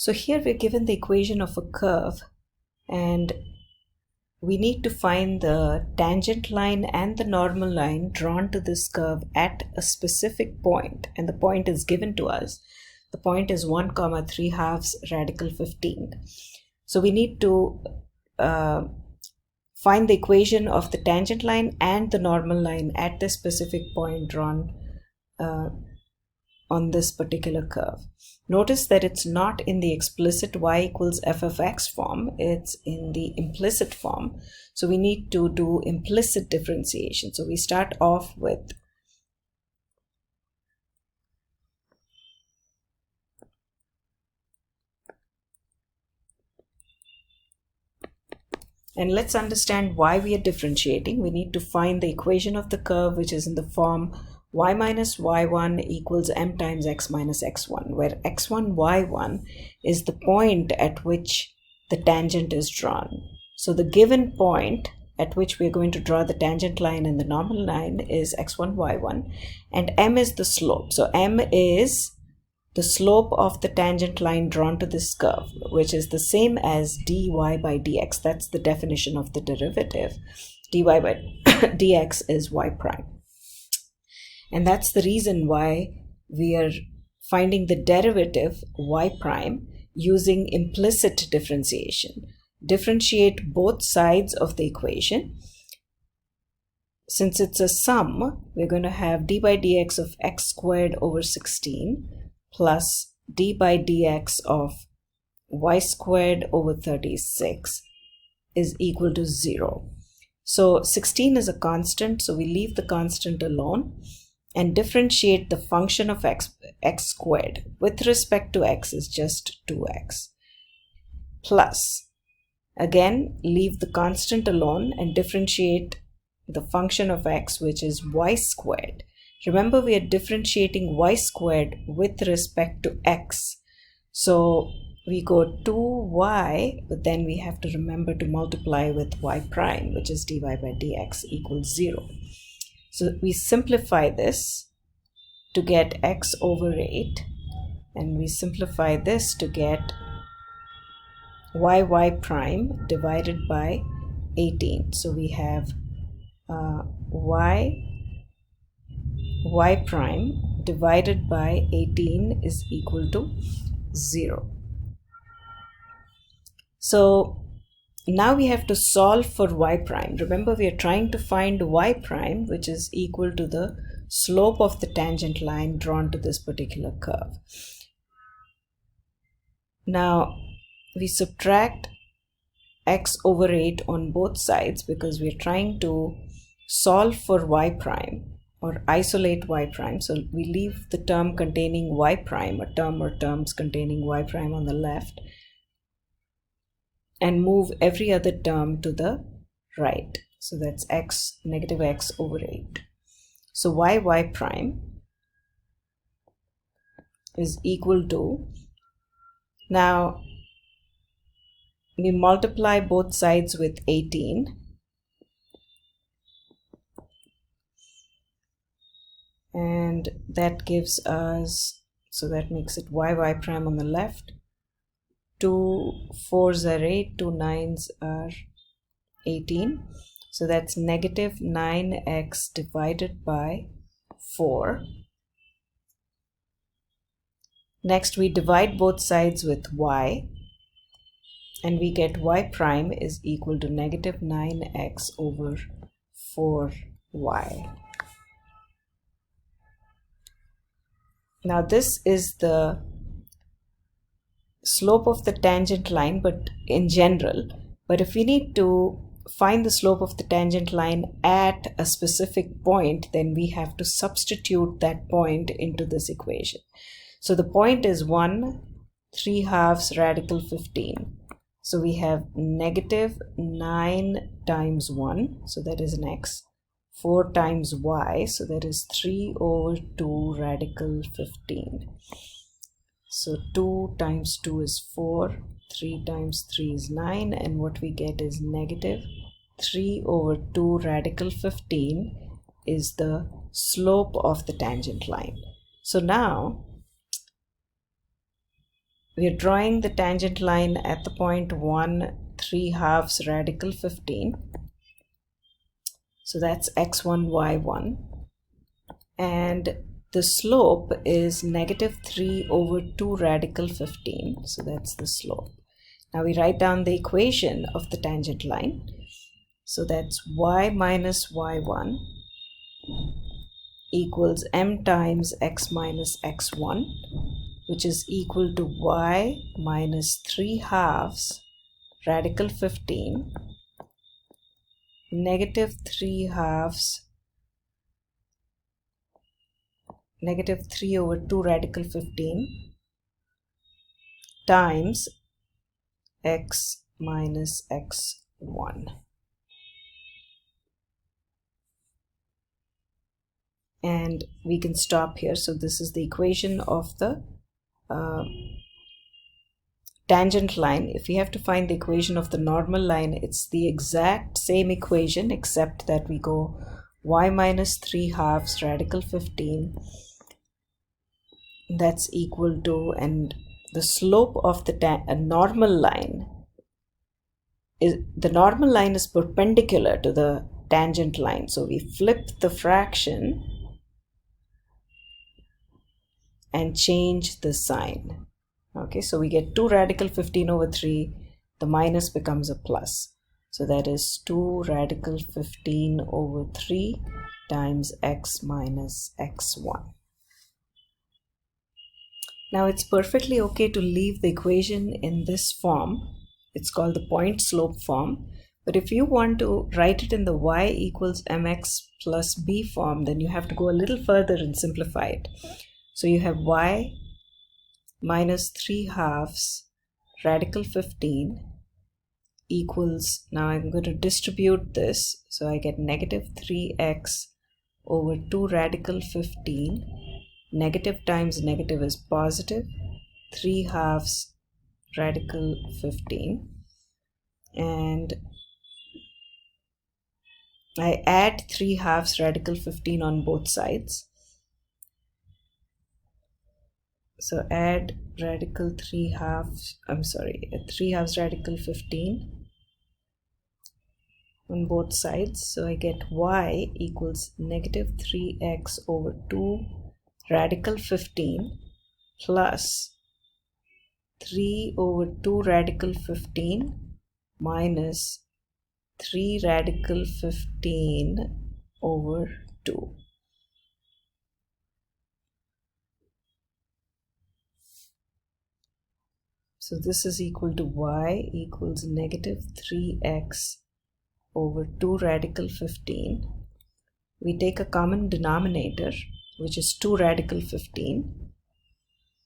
So here we're given the equation of a curve, and we need to find the tangent line and the normal line drawn to this curve at a specific point, and the point is given to us. The point is 1, 3/2 radical 15. So we need to find the equation of the tangent line and the normal line at the specific point drawn on this particular curve. Notice that it's not in the explicit y equals f of x form, it's in the implicit form. So we need to do implicit differentiation. So we start off with and let's understand why we are differentiating. We need to find the equation of the curve, which is in the form y minus y1 equals m times x minus x1, where x1, y1 is the point at which the tangent is drawn. So the given point at which we're going to draw the tangent line and the normal line is x1, y1, and m is the slope. So m is the slope of the tangent line drawn to this curve, which is the same as dy by dx. That's the definition of the derivative. Dy by dx is y prime. And that's the reason why we are finding the derivative y prime using implicit differentiation. Differentiate both sides of the equation. Since it's a sum, we're going to have d by dx of x squared over 16 plus d by dx of y squared over 36 is equal to 0. So 16 is a constant, so we leave the constant alone and differentiate the function of x squared with respect to x is just 2x, plus again leave the constant alone and differentiate the function of x, which is y squared. Remember, we are differentiating y squared with respect to x, so we go 2y, but then we have to remember to multiply with y prime, which is dy by dx equals 0. So we simplify this to get x over 8, and we simplify this to get y prime divided by 18. So we have y prime divided by 18 is equal to 0. So now we have to solve for y prime. Remember, we are trying to find y prime, which is equal to the slope of the tangent line drawn to this particular curve. Now we subtract x over 8 on both sides because we are trying to solve for y prime or isolate y prime. So we leave the term containing y prime, a term or terms containing y prime on the left, and move every other term to the right. So that's x, negative x over 8. So y prime is equal to, now we multiply both sides with 18, and that gives us, so that makes it y prime on the left. 2 4s are 8, 2 9s are 18. So that's negative 9x divided by 4. Next we divide both sides with y, and we get y prime is equal to negative 9x over 4y. Now this is the slope of the tangent line, but in general. But if we need to find the slope of the tangent line at a specific point, then we have to substitute that point into this equation. So the point is 1 3/2 radical 15. So we have negative 9 times 1, so that is an x, 4 times y, so that is 3 over 2 radical 15. So 2 times 2 is 4, 3 times 3 is 9, and what we get is negative 3 over 2 radical 15 is the slope of the tangent line. So now we are drawing the tangent line at the point 1 3/2 radical 15. So that's x1, y1. And the slope is -3/2 radical 15. So that's the slope. Now we write down the equation of the tangent line. So that's y minus y1 equals m times x minus x1, which is equal to y minus 3/2 radical 15 -3/2 -3/2 radical 15 times x minus x1. And we can stop here. So this is the equation of the tangent line. If we have to find the equation of the normal line, it's the exact same equation except that we go y minus 3/2 radical 15. That's equal to, and the slope of the normal line is perpendicular to the tangent line. So we flip the fraction and change the sign. Okay, so we get 2 radical 15 over 3. The minus becomes a plus. So that is 2 radical 15 over 3 times x minus x1. Now it's perfectly okay to leave the equation in this form. It's called the point slope form. But if you want to write it in the y equals mx plus b form, then you have to go a little further and simplify it. So you have y minus 3/2 radical 15 equals, now I'm going to distribute this. So I get -3x over 2 radical 15. Negative times negative is positive. 3/2 radical 15. And I add 3/2 radical 15 on both sides. So add radical 3/2 radical 15 on both sides. So I get y equals -3x over 2 radical 15 plus 3 over 2 radical 15 minus 3 radical 15 over 2. So this is equal to y equals -3x over 2 radical 15. We take a common denominator, which is 2 radical 15.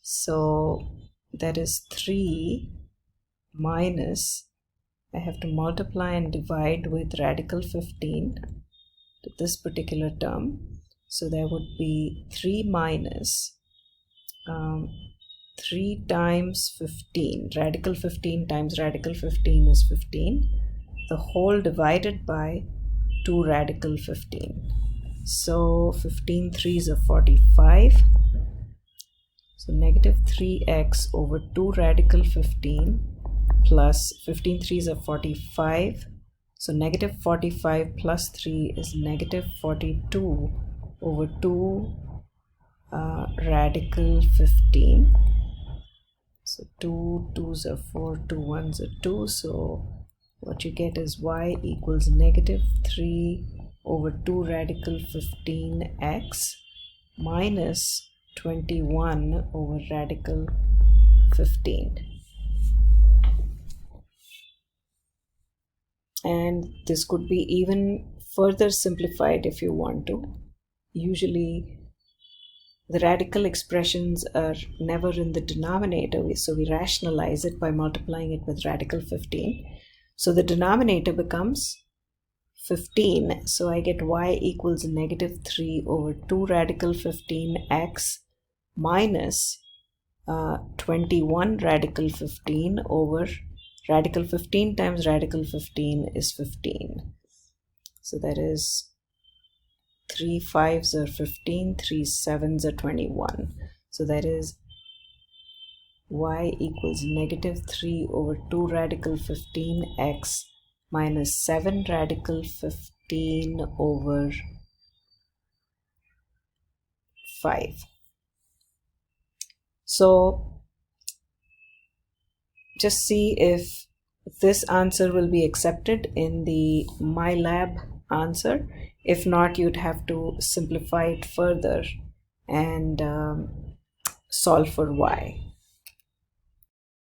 So that is 3 minus, I have to multiply and divide with radical 15 to this particular term. So there would be 3 minus 3 times 15. Radical 15 times radical 15 is 15. The whole divided by 2 radical 15. So 15 3s are 45. So -3x over 2 radical 15 plus 15 3s are 45. So -45 plus 3 is -42 over 2 radical 15. So 2 2s are 4, 2 1s are 2. So what you get is y equals -3 over 2 radical 15x minus 21 over radical 15. And this could be even further simplified if you want to. Usually the radical expressions are never in the denominator, so we rationalize it by multiplying it with radical 15. So the denominator becomes 15. So I get y equals -3 over 2 radical 15x minus 21 radical 15 over radical 15 times radical 15 is 15. So that is 3 5s are 15, 3 7s are 21. So that is y equals negative 3 over 2 radical 15x minus 7 radical 15 over 5. So just see if this answer will be accepted in the MyLab answer. If not, you'd have to simplify it further and solve for y.